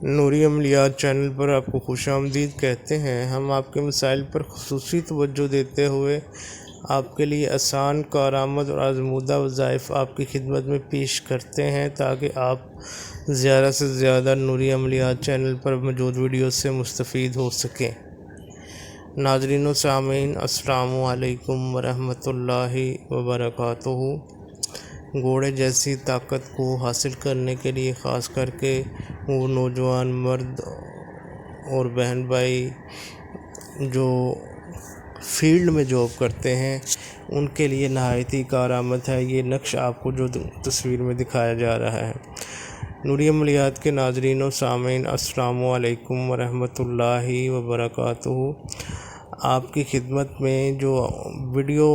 نوری عملیات channel پر آپ کو خوش آمدید کہتے ہیں۔ ہم آپ کے مسائل پر خصوصی توجہ دیتے ہوئے آپ کے لیے آسان، کارآمد اور آزمودہ وظائف آپ کی خدمت میں پیش کرتے ہیں تاکہ آپ زیادہ سے زیادہ نوری عملیات چینل پر موجود ویڈیوز سے مستفید ہو سکیں۔ ناظرین و سامعین، السلام علیکم ورحمۃ اللہ وبرکاتہ۔ گھوڑے جیسی طاقت کو حاصل کرنے کے لیے خاص کر کے وہ نوجوان مرد اور بہن بھائی جو فیلڈ میں جاب کرتے ہیں ان کے لیے نہایت ہی کارآمد ہے یہ نقش آپ کو جو تصویر میں دکھایا جا رہا ہے۔ نوری عملیات کے ناظرین و سامعین، السلام علیکم ورحمۃ اللہ وبرکاتہ۔ آپ کی خدمت میں جو ویڈیو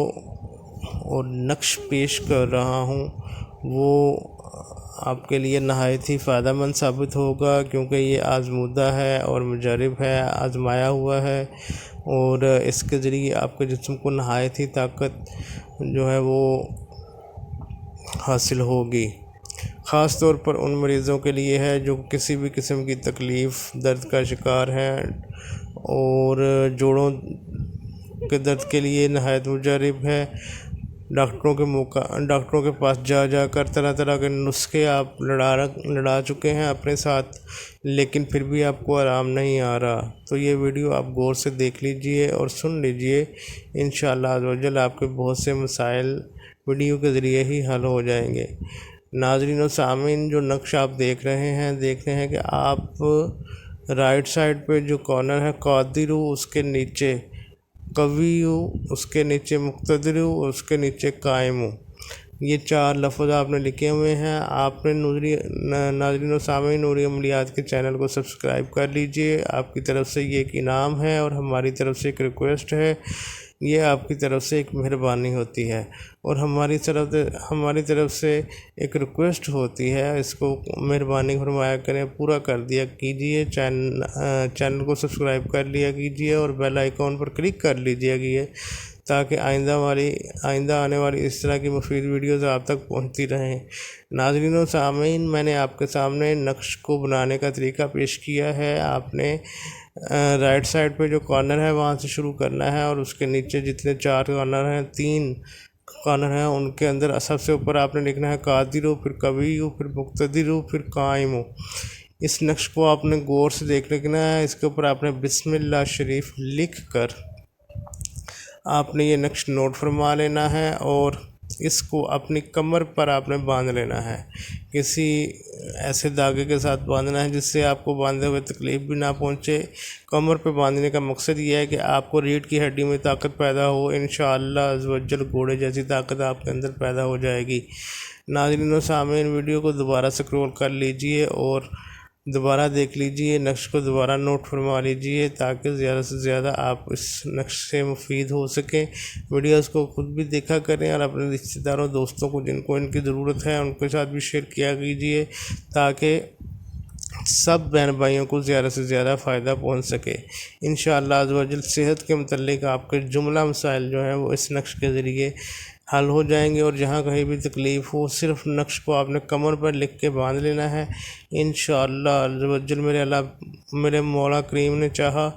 اور نقش پیش کر رہا ہوں وہ آپ کے لیے نہایت ہی فائدہ مند ثابت ہوگا، کیونکہ یہ آزمودہ ہے اور مجرب ہے، آزمایا ہوا ہے، اور اس کے ذریعے آپ کے جسم کو نہایت ہی طاقت جو ہے وہ حاصل ہوگی۔ خاص طور پر ان مریضوں کے لیے ہے جو کسی بھی قسم کی تکلیف، درد کا شکار ہیں، اور جوڑوں کے درد کے لیے نہایت مجرب ہے۔ ڈاکٹروں کے پاس جا کر طرح طرح کے نسخے آپ لڑا چکے ہیں اپنے ساتھ، لیکن پھر بھی آپ کو آرام نہیں آ رہا، تو یہ ویڈیو آپ غور سے دیکھ لیجئے اور سن لیجئے۔ انشاءاللہ عزوجل آپ کے بہت سے مسائل ویڈیو کے ذریعے ہی حل ہو جائیں گے۔ ناظرین و سامعین، جو نقش آپ دیکھ رہے ہیں کہ آپ رائٹ سائڈ پہ جو کارنر ہے قادر، اس کے نیچے قوی، اس کے نیچے مقتدر، اس کے نیچے قائم، یہ 4 لفظ آپ نے لکھے ہوئے ہیں۔ آپ نے ناظرین و سامعین نوری عملیات کے چینل کو سبسکرائب کر لیجئے۔ آپ کی طرف سے یہ ایک انعام ہے اور ہماری طرف سے ایک ریکویسٹ ہے، یہ آپ کی طرف سے ایک مہربانی ہوتی ہے، اور ہماری طرف سے ایک ریکویسٹ ہوتی ہے، اس کو مہربانی فرمایا کریں، پورا کر دیا کیجئے۔ چینل کو سبسکرائب کر لیا کیجئے اور بیل آئیکن پر کلک کر لیجئے تاکہ آئندہ آنے والی اس طرح کی مفید ویڈیوز آپ تک پہنچتی رہیں۔ ناظرین و سامعین، میں نے آپ کے سامنے نقش کو بنانے کا طریقہ پیش کیا ہے۔ آپ نے رائٹ سائڈ پہ جو کارنر ہے وہاں سے شروع کرنا ہے، اور اس کے نیچے جتنے 4 کارنر ہیں، 3 کارنر ہیں، ان کے اندر سب سے اوپر آپ نے لکھنا ہے قادر، پھر قوی، پھر مقتدر، پھر قائم۔ اس نقش کو آپ نے غور سے دیکھ لینا ہے۔ اس کے اوپر آپ نے بسم اللہ شریف لکھ کر آپ نے یہ نقش نوٹ فرما لینا ہے، اور اس کو اپنی کمر پر آپ نے باندھ لینا ہے۔ کسی ایسے دھاگے کے ساتھ باندھنا ہے جس سے آپ کو باندھے ہوئے تکلیف بھی نہ پہنچے۔ کمر پہ باندھنے کا مقصد یہ ہے کہ آپ کو ریڑھ کی ہڈی میں طاقت پیدا ہو، انشاءاللہ عزوجل گھوڑے جیسی طاقت آپ کے اندر پیدا ہو جائے گی۔ ناظرین و سامعین، ویڈیو کو دوبارہ سکرول کر لیجئے اور دوبارہ دیکھ لیجئے، نقش کو دوبارہ نوٹ فرما لیجئے تاکہ زیادہ سے زیادہ آپ اس نقش سے مفید ہو سکیں۔ ویڈیوز کو خود بھی دیکھا کریں اور اپنے رشتہ داروں، دوستوں کو جن کو ان کی ضرورت ہے ان کے ساتھ بھی شیئر کیا کیجئے تاکہ سب بہن بھائیوں کو زیادہ سے زیادہ فائدہ پہنچ سکے۔ انشاءاللہ عزوجل صحت کے متعلق آپ کے جملہ مسائل جو ہیں وہ اس نقش کے ذریعے حل ہو جائیں گے، اور جہاں کہیں بھی تکلیف ہو صرف نقش کو آپ نے کمر پر لکھ کے باندھ لینا ہے۔ انشاءاللہ عزوجل میرے مولا کریم نے چاہا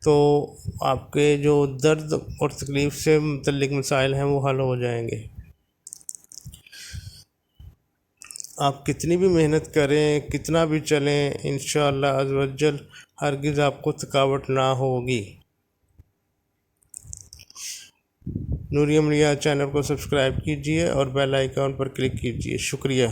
تو آپ کے جو درد اور تکلیف سے متعلق مسائل ہیں وہ حل ہو جائیں گے۔ آپ کتنی بھی محنت کریں، کتنا بھی چلیں، انشاءاللہ عزوجل ہرگز آپ کو تھکاوٹ نہ ہوگی۔ نوری عملیات چینل کو سبسکرائب کیجئے اور بیل آئیکن پر کلک کیجئے۔ شکریہ۔